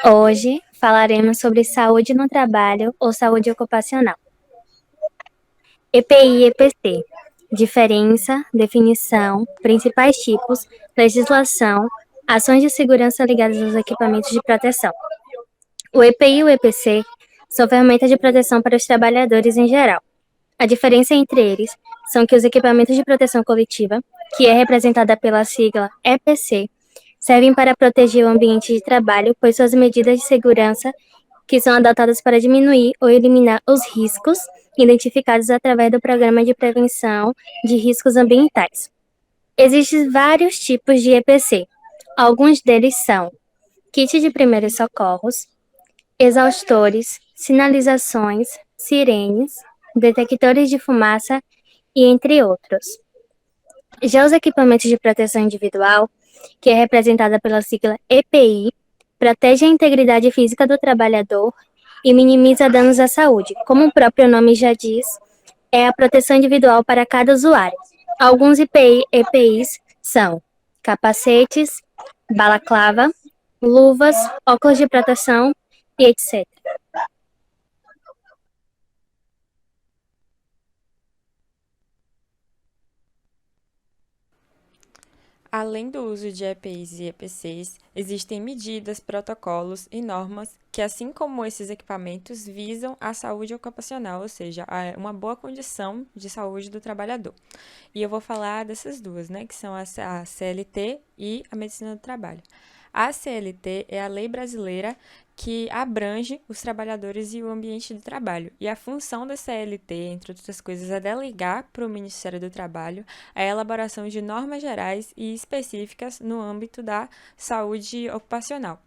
Hoje falaremos sobre saúde no trabalho ou saúde ocupacional. EPI e EPC. Diferença, definição, principais tipos, legislação, ações de segurança ligadas aos equipamentos de proteção. O EPI e o EPC são ferramentas de proteção para os trabalhadores em geral. A diferença entre eles são que os equipamentos de proteção coletiva, que é representada pela sigla EPC, servem para proteger o ambiente de trabalho, pois suas medidas de segurança que são adotadas para diminuir ou eliminar os riscos identificados através do Programa de Prevenção de Riscos Ambientais. Existem vários tipos de EPC. Alguns deles são kit de primeiros socorros, exaustores, sinalizações, sirenes, detectores de fumaça e entre outros. Já os equipamentos de proteção individual, que é representada pela sigla EPI, protege a integridade física do trabalhador e minimiza danos à saúde. Como o próprio nome já diz, é a proteção individual para cada usuário. Alguns EPIs são capacetes, balaclava, luvas, óculos de proteção e etc. Além do uso de EPIs e EPCs, existem medidas, protocolos e normas que, assim como esses equipamentos, visam a saúde ocupacional, ou seja, uma boa condição de saúde do trabalhador. E eu vou falar dessas duas, né, que são a CLT e a medicina do trabalho. A CLT é a lei brasileira que abrange os trabalhadores e o ambiente de trabalho. E a função da CLT, entre outras coisas, é delegar para o Ministério do Trabalho a elaboração de normas gerais e específicas no âmbito da saúde ocupacional.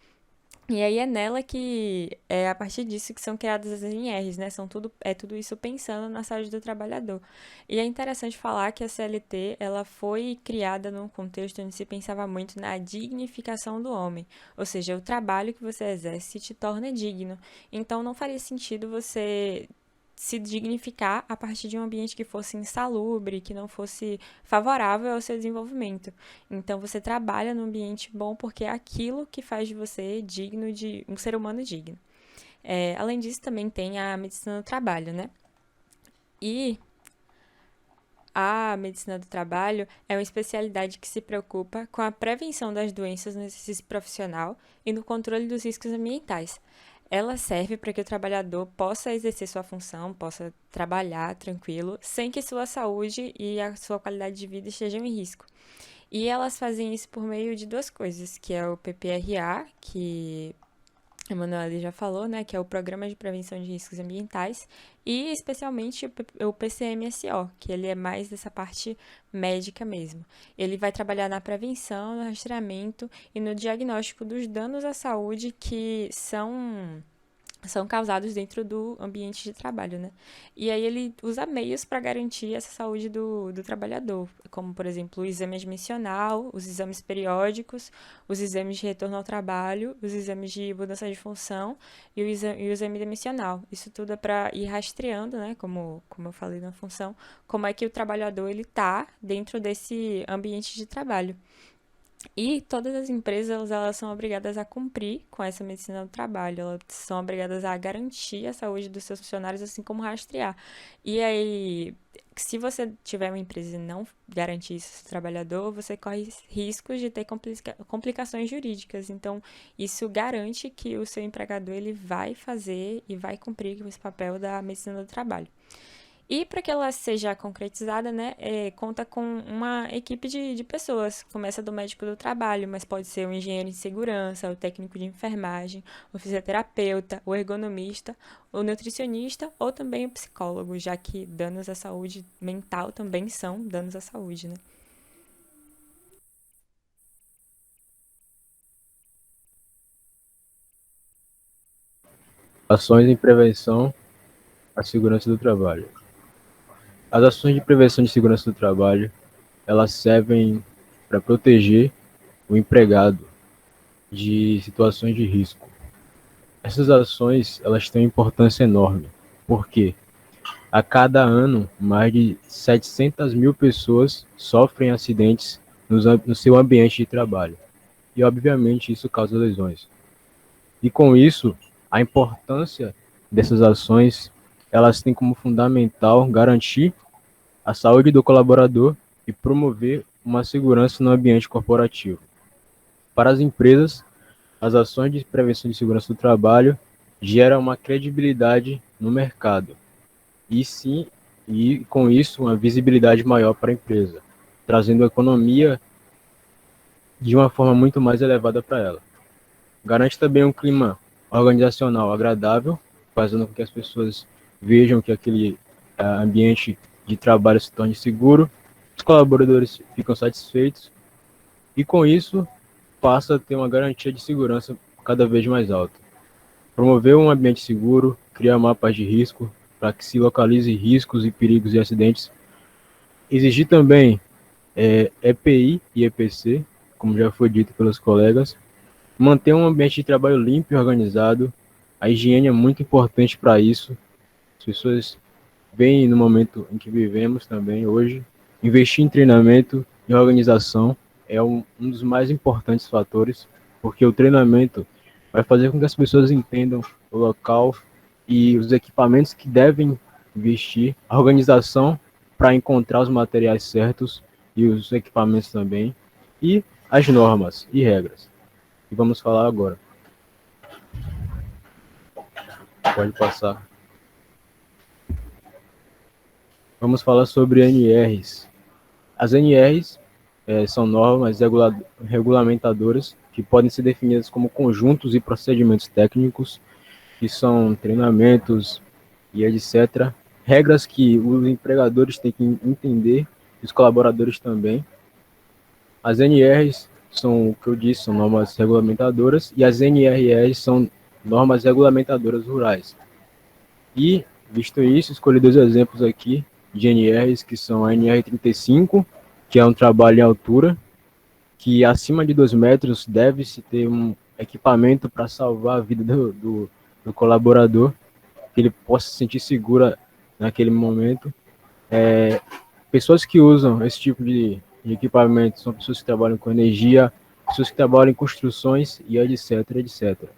E aí é nela que é a partir disso que são criadas as NRs, né? Tudo isso pensando na saúde do trabalhador. E é interessante falar que a CLT, ela foi criada num contexto onde se pensava muito na dignificação do homem, ou seja, o trabalho que você exerce te torna digno. Então não faria sentido você se dignificar a partir de um ambiente que fosse insalubre, que não fosse favorável ao seu desenvolvimento. Então você trabalha num ambiente bom porque é aquilo que faz de você digno de um ser humano digno. Além disso, também tem a medicina do trabalho, né? E a medicina do trabalho é uma especialidade que se preocupa com a prevenção das doenças no exercício profissional e no controle dos riscos ambientais. Ela serve para que o trabalhador possa exercer sua função, possa trabalhar tranquilo, sem que sua saúde e a sua qualidade de vida estejam em risco. E elas fazem isso por meio de duas coisas, que é o PPRA, que a Manuela já falou, né, que é o Programa de Prevenção de Riscos Ambientais, e especialmente o PCMSO, que ele é mais dessa parte médica mesmo. Ele vai trabalhar na prevenção, no rastreamento e no diagnóstico dos danos à saúde que são causados dentro do ambiente de trabalho, né? E aí ele usa meios para garantir essa saúde do trabalhador, como, por exemplo, o exame admissional, os exames periódicos, os exames de retorno ao trabalho, os exames de mudança de função e o exame demissional. Isso tudo é para ir rastreando, né, como eu falei na função, como é que o trabalhador ele está dentro desse ambiente de trabalho. E todas as empresas elas são obrigadas a cumprir com essa medicina do trabalho, elas são obrigadas a garantir a saúde dos seus funcionários, assim como rastrear. E aí, se você tiver uma empresa e não garantir isso ao seu trabalhador, você corre riscos de ter complicações jurídicas. Então, isso garante que o seu empregador ele vai fazer e vai cumprir com esse papel da medicina do trabalho. E para que ela seja concretizada, né, conta com uma equipe de pessoas. Começa do médico do trabalho, mas pode ser o engenheiro de segurança, o técnico de enfermagem, o fisioterapeuta, o ergonomista, o nutricionista ou também o psicólogo, já que danos à saúde mental também são danos à saúde, né? Ações em prevenção à segurança do trabalho. As ações de prevenção de segurança do trabalho, elas servem para proteger o empregado de situações de risco. Essas ações, elas têm uma importância enorme, porque a cada ano, mais de 700 mil pessoas sofrem acidentes no seu ambiente de trabalho. E, obviamente, isso causa lesões. E com isso, a importância dessas ações, elas têm como fundamental garantir a saúde do colaborador e promover uma segurança no ambiente corporativo. Para as empresas, as ações de prevenção de segurança do trabalho geram uma credibilidade no mercado e sim, e com isso uma visibilidade maior para a empresa, trazendo a economia de uma forma muito mais elevada para ela. Garante também um clima organizacional agradável, fazendo com que as pessoas vejam que aquele ambiente de trabalho se torne seguro, os colaboradores ficam satisfeitos e com isso passa a ter uma garantia de segurança cada vez mais alta. Promover um ambiente seguro, criar mapas de risco para que se localize riscos e perigos e acidentes. Exigir também EPI e EPC, como já foi dito pelos colegas. Manter um ambiente de trabalho limpo e organizado. A higiene é muito importante para isso. As pessoas veem no momento em que vivemos também hoje. Investir em treinamento e organização é um dos mais importantes fatores, porque o treinamento vai fazer com que as pessoas entendam o local e os equipamentos que devem vestir, a organização para encontrar os materiais certos e os equipamentos também, e as normas e regras. E vamos falar agora. Pode passar. Vamos falar sobre NRs. As NRs são normas regulamentadoras que podem ser definidas como conjuntos e procedimentos técnicos, que são treinamentos e etc. Regras que os empregadores têm que entender, e os colaboradores também. As NRs são o que eu disse, são normas regulamentadoras, e as NRRs são normas regulamentadoras rurais. E, visto isso, escolhi dois exemplos aqui de NRs, que são a NR35, que é um trabalho em altura, que acima de 2 metros deve-se ter um equipamento para salvar a vida do colaborador, que ele possa se sentir segura naquele momento. Pessoas que usam esse tipo de equipamento são pessoas que trabalham com energia, pessoas que trabalham em construções e etc, etc.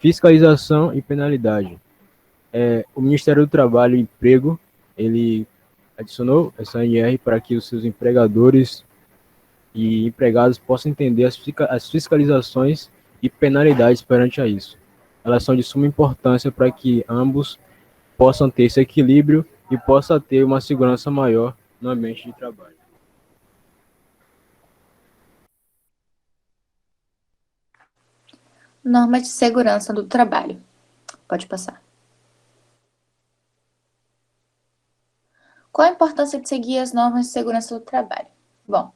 Fiscalização e penalidade. O Ministério do Trabalho e Emprego, ele adicionou essa NR para que os seus empregadores e empregados possam entender as fiscalizações e penalidades perante a isso. Elas são de suma importância para que ambos possam ter esse equilíbrio e possa ter uma segurança maior no ambiente de trabalho. Normas de segurança do trabalho. Pode passar. Qual a importância de seguir as normas de segurança do trabalho? Bom,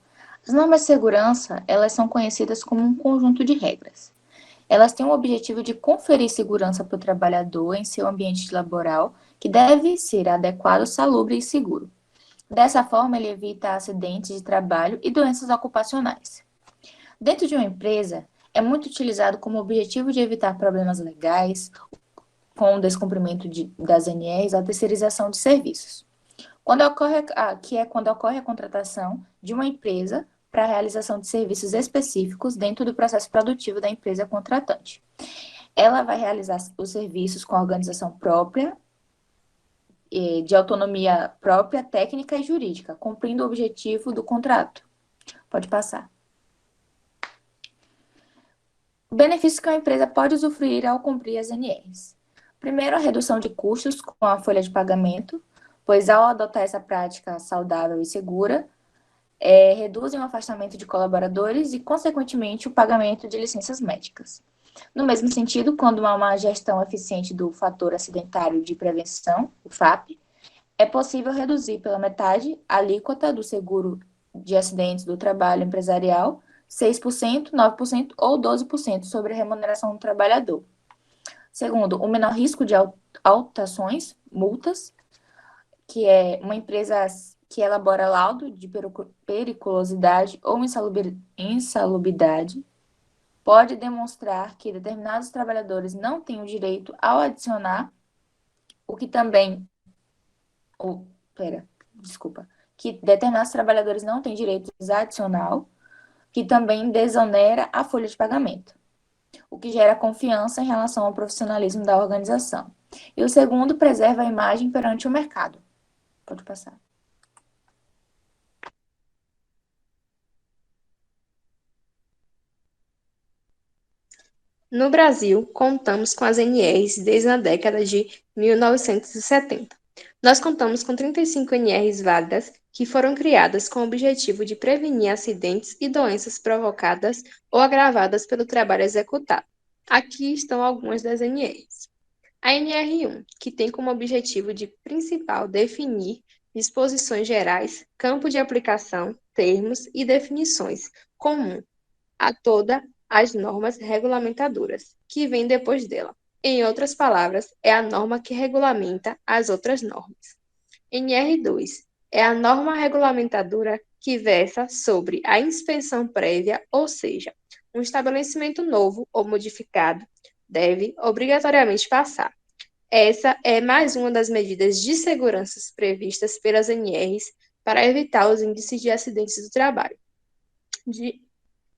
as normas de segurança, elas são conhecidas como um conjunto de regras. Elas têm o objetivo de conferir segurança para o trabalhador em seu ambiente laboral, que deve ser adequado, salubre e seguro. Dessa forma, ele evita acidentes de trabalho e doenças ocupacionais. Dentro de uma empresa, é muito utilizado como objetivo de evitar problemas legais, com o descumprimento das NRs, a terceirização de serviços. Quando ocorre a contratação de uma empresa para a realização de serviços específicos dentro do processo produtivo da empresa contratante. Ela vai realizar os serviços com a organização própria, de autonomia própria, técnica e jurídica, cumprindo o objetivo do contrato. Pode passar. Benefícios que a empresa pode usufruir ao cumprir as NRs. Primeiro, a redução de custos com a folha de pagamento, pois ao adotar essa prática saudável e segura, reduzem o afastamento de colaboradores e, consequentemente, o pagamento de licenças médicas. No mesmo sentido, quando há uma gestão eficiente do fator acidentário de prevenção, o FAP, é possível reduzir pela metade a alíquota do seguro de acidentes do trabalho empresarial, 6%, 9% ou 12% sobre a remuneração do trabalhador. Segundo, o menor risco de autações, multas, que é uma empresa que elabora laudo de periculosidade ou insalubridade, pode demonstrar que determinados trabalhadores não têm o direito ao adicionar, que determinados trabalhadores não têm direito adicional, que também desonera a folha de pagamento. o que gera confiança em relação ao profissionalismo da organização. E o segundo preserva a imagem perante o mercado. Pode passar. No Brasil, contamos com as NRs desde a década de 1970. Nós contamos com 35 NRs válidas que foram criadas com o objetivo de prevenir acidentes e doenças provocadas ou agravadas pelo trabalho executado. Aqui estão algumas das NRs. A NR1, que tem como objetivo de principal definir disposições gerais, campo de aplicação, termos e definições comum a todas as normas regulamentadoras, que vêm depois dela. Em outras palavras, é a norma que regulamenta as outras normas. NR2 é a norma regulamentadora que versa sobre a inspeção prévia, ou seja, um estabelecimento novo ou modificado deve obrigatoriamente passar. Essa é mais uma das medidas de segurança previstas pelas NRs para evitar os índices de acidentes do trabalho.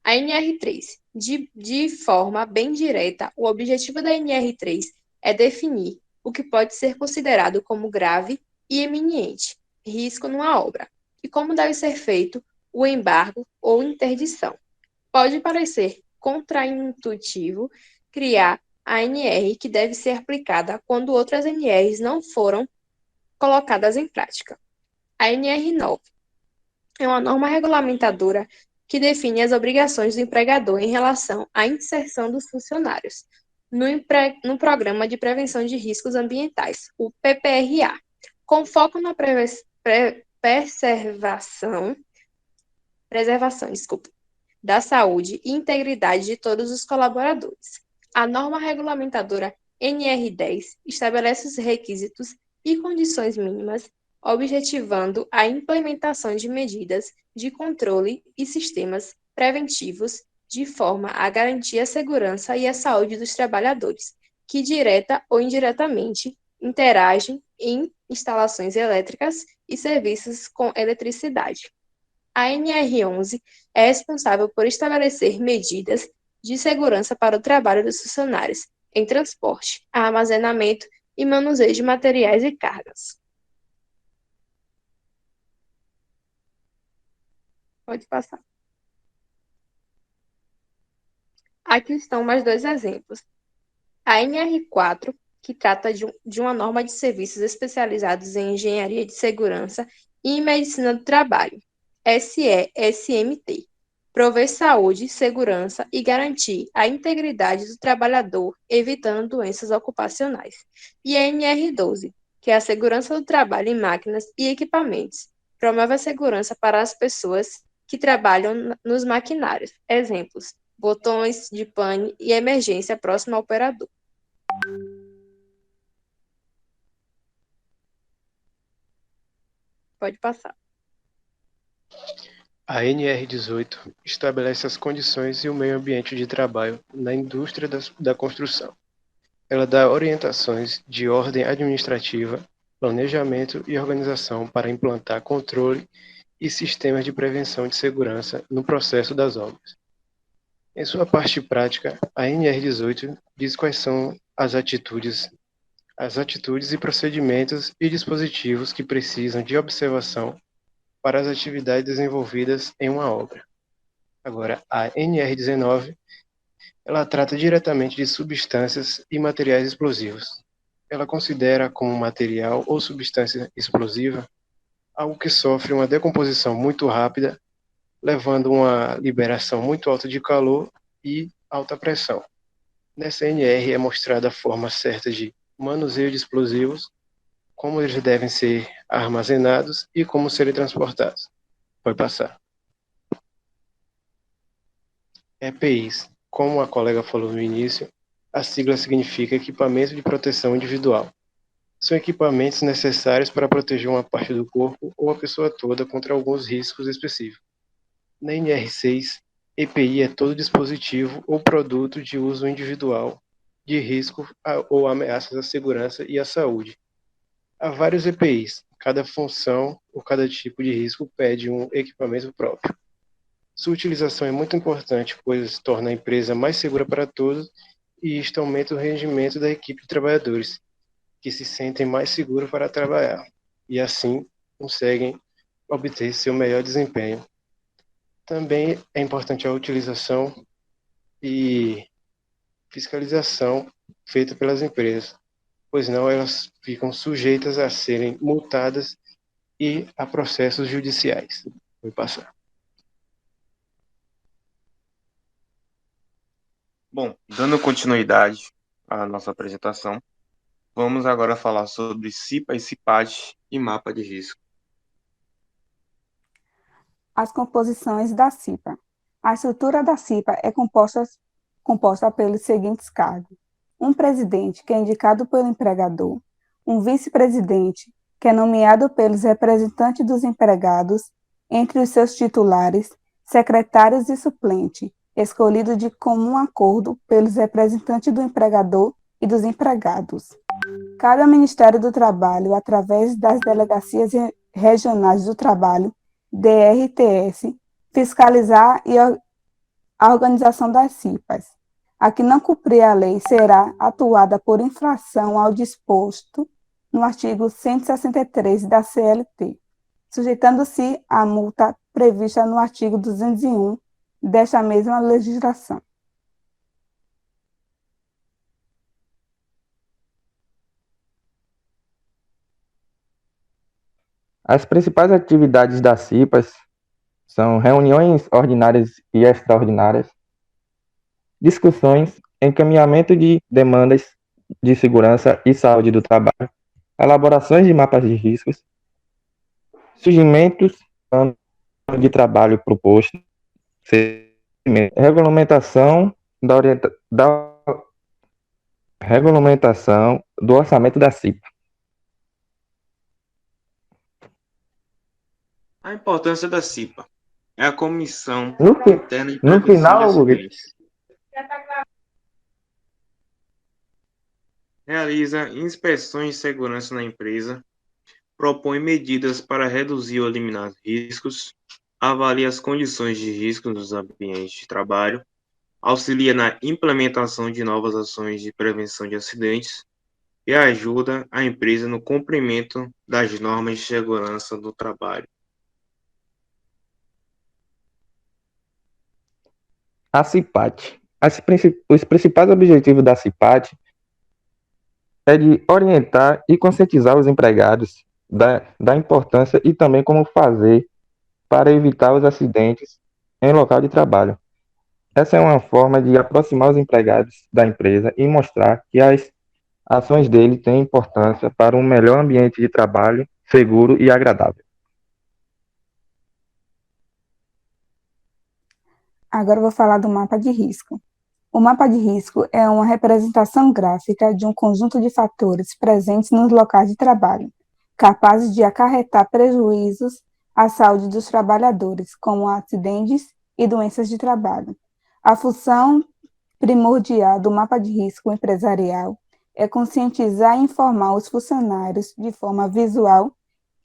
A NR3, de forma bem direta, o objetivo da NR3 é definir o que pode ser considerado como grave e eminente risco numa obra, e como deve ser feito o embargo ou interdição. Pode parecer contraintuitivo criar a NR que deve ser aplicada quando outras NRs não foram colocadas em prática. A NR9 é uma norma regulamentadora que define as obrigações do empregador em relação à inserção dos funcionários no Programa de Prevenção de Riscos Ambientais, o PPRA, com foco na preservação da saúde e integridade de todos os colaboradores. A norma regulamentadora NR10 estabelece os requisitos e condições mínimas, objetivando a implementação de medidas de controle e sistemas preventivos de forma a garantir a segurança e a saúde dos trabalhadores, que direta ou indiretamente interagem em instalações elétricas e serviços com eletricidade. A NR11 é responsável por estabelecer medidas de segurança para o trabalho dos funcionários em transporte, armazenamento e manuseio de materiais e cargas. Pode passar. Aqui estão mais dois exemplos. A NR4, que trata de uma norma de serviços especializados em engenharia de segurança e em medicina do trabalho, SESMT, prover saúde, segurança e garantir a integridade do trabalhador, evitando doenças ocupacionais. E a NR12, que é a segurança do trabalho em máquinas e equipamentos, promove a segurança para as pessoas que trabalham nos maquinários. Exemplos: botões de pane e emergência próximo ao operador. Pode passar. A NR18 estabelece as condições e o meio ambiente de trabalho na indústria da construção. Ela dá orientações de ordem administrativa, planejamento e organização para implantar controle e sistemas de prevenção de segurança no processo das obras. Em sua parte prática, a NR18 diz quais são as atitudes e procedimentos e dispositivos que precisam de observação para as atividades desenvolvidas em uma obra. Agora, a NR19, ela trata diretamente de substâncias e materiais explosivos. Ela considera como material ou substância explosiva algo que sofre uma decomposição muito rápida, levando uma liberação muito alta de calor e alta pressão. Nessa NR é mostrada a forma certa de manuseio de explosivos, como eles devem ser armazenados e como serem transportados. Pode passar. EPIs, como a colega falou no início, a sigla significa Equipamento de Proteção Individual. São equipamentos necessários para proteger uma parte do corpo ou a pessoa toda contra alguns riscos específicos. Na NR6, EPI é todo dispositivo ou produto de uso individual de risco ou ameaças à segurança e à saúde. Há vários EPIs, cada função ou cada tipo de risco pede um equipamento próprio. Sua utilização é muito importante, pois torna a empresa mais segura para todos e isto aumenta o rendimento da equipe de trabalhadores, que se sentem mais seguros para trabalhar e assim conseguem obter seu melhor desempenho. Também é importante a utilização e fiscalização feita pelas empresas, pois não elas ficam sujeitas a serem multadas e a processos judiciais. Vou passar. Bom, dando continuidade à nossa apresentação, vamos agora falar sobre CIPA e CIPAD e mapa de risco. As composições da CIPA. A estrutura da CIPA é composta pelos seguintes cargos: um presidente, que é indicado pelo empregador, um vice-presidente, que é nomeado pelos representantes dos empregados, entre os seus titulares, secretários e suplente, escolhido de comum acordo pelos representantes do empregador e dos empregados. Cabe ao Ministério do Trabalho, através das Delegacias Regionais do Trabalho, DRTS, fiscalizar a organização das CIPAs. A que não cumprir a lei será atuada por infração ao disposto no artigo 163 da CLT, sujeitando-se à multa prevista no artigo 201 desta mesma legislação. As principais atividades das CIPAs são reuniões ordinárias e extraordinárias, discussões, encaminhamento de demandas de segurança e saúde do trabalho, elaborações de mapas de riscos, surgimentos de trabalho proposto, regulamentação regulamentação do orçamento da CIPA. A importância da CIPA é a Comissão No Interna de no Prevenção de final, Acidentes. Realiza inspeções de segurança na empresa, propõe medidas para reduzir ou eliminar riscos, avalia as condições de risco nos ambientes de trabalho, auxilia na implementação de novas ações de prevenção de acidentes e ajuda a empresa no cumprimento das normas de segurança do trabalho. a CIPAD. Os principais objetivos da CIPAD é de orientar e conscientizar os empregados da importância e também como fazer para evitar os acidentes em local de trabalho. Essa é uma forma de aproximar os empregados da empresa e mostrar que as ações dele têm importância para um melhor ambiente de trabalho seguro e agradável. Agora eu vou falar do mapa de risco. O mapa de risco é uma representação gráfica de um conjunto de fatores presentes nos locais de trabalho, capazes de acarretar prejuízos à saúde dos trabalhadores, como acidentes e doenças de trabalho. A função primordial do mapa de risco empresarial é conscientizar e informar os funcionários de forma visual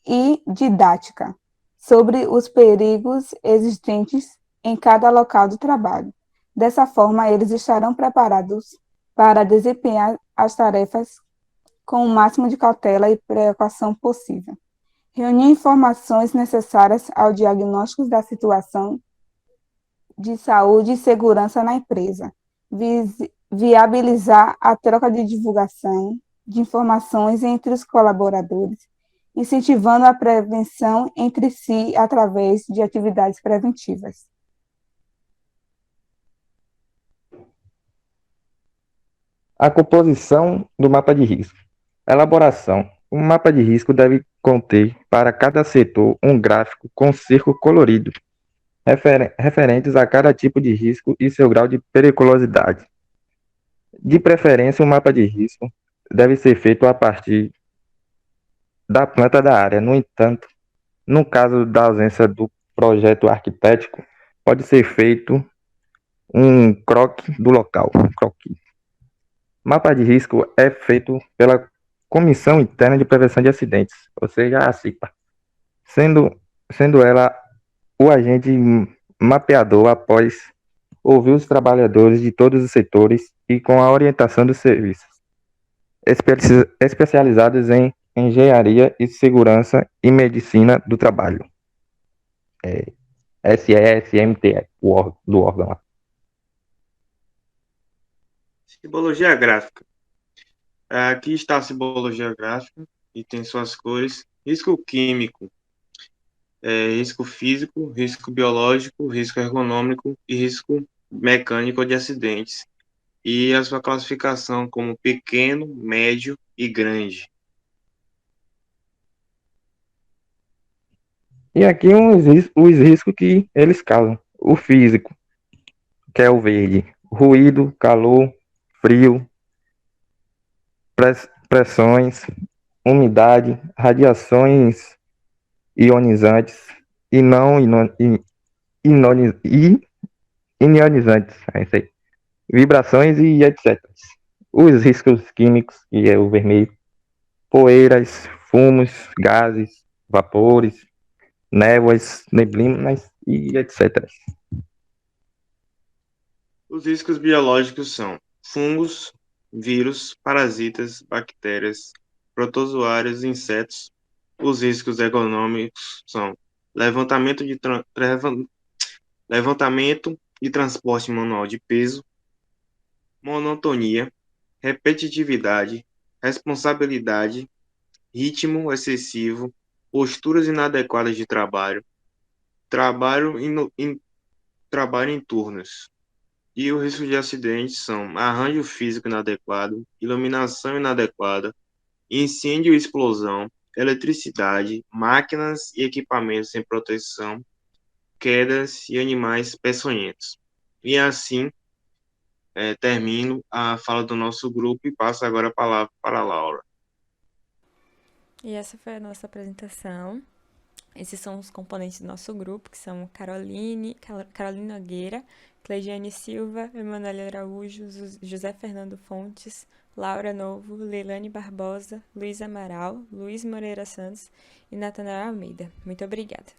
e didática sobre os perigos existentes em cada local de trabalho. Dessa forma, eles estarão preparados para desempenhar as tarefas com o máximo de cautela e precaução possível. Reunir informações necessárias ao diagnóstico da situação de saúde e segurança na empresa. Viabilizar a troca de divulgação de informações entre os colaboradores, incentivando a prevenção entre si através de atividades preventivas. A composição do mapa de risco. Elaboração. O mapa de risco deve conter, para cada setor, um gráfico com círculo colorido, referentes a cada tipo de risco e seu grau de periculosidade. De preferência, o mapa de risco deve ser feito a partir da planta da área. No entanto, no caso da ausência do projeto arquitético, pode ser feito um croquis do local. Mapa de risco é feito pela Comissão Interna de Prevenção de Acidentes, ou seja, a CIPA, sendo ela o agente mapeador após ouvir os trabalhadores de todos os setores e com a orientação dos serviços especializados em engenharia e segurança e medicina do trabalho. SESMT, do órgão lá. Simbologia gráfica. Aqui está a simbologia gráfica e tem suas cores. Risco químico, risco físico, risco biológico, risco ergonômico e risco mecânico de acidentes. E a sua classificação como pequeno, médio e grande. E aqui os riscos que eles causam. O físico, que é o verde. Ruído, calor, frio, pressões, umidade, radiações ionizantes e não ionizantes, é isso aí. Vibrações e etc. Os riscos químicos, que é o vermelho, poeiras, fumos, gases, vapores, névoas, neblinas e etc. Os riscos biológicos são fungos, vírus, parasitas, bactérias, protozoários, insetos. Os riscos ergonômicos são levantamento e transporte manual de peso, monotonia, repetitividade, responsabilidade, ritmo excessivo, posturas inadequadas de trabalho, trabalho em turnos. E o risco de acidentes são arranjo físico inadequado, iluminação inadequada, incêndio e explosão, eletricidade, máquinas e equipamentos sem proteção, quedas e animais peçonhentos. E assim termino a fala do nosso grupo e passo agora a palavra para a Laura. E essa foi a nossa apresentação. Esses são os componentes do nosso grupo, que são Carolina Nogueira, Cleidiane Silva, Emanuele Araújo, José Fernando Fontes, Laura Novo, Leilane Barbosa, Luiz Amaral, Luiz Moreira Santos e Natanael Almeida. Muito obrigada.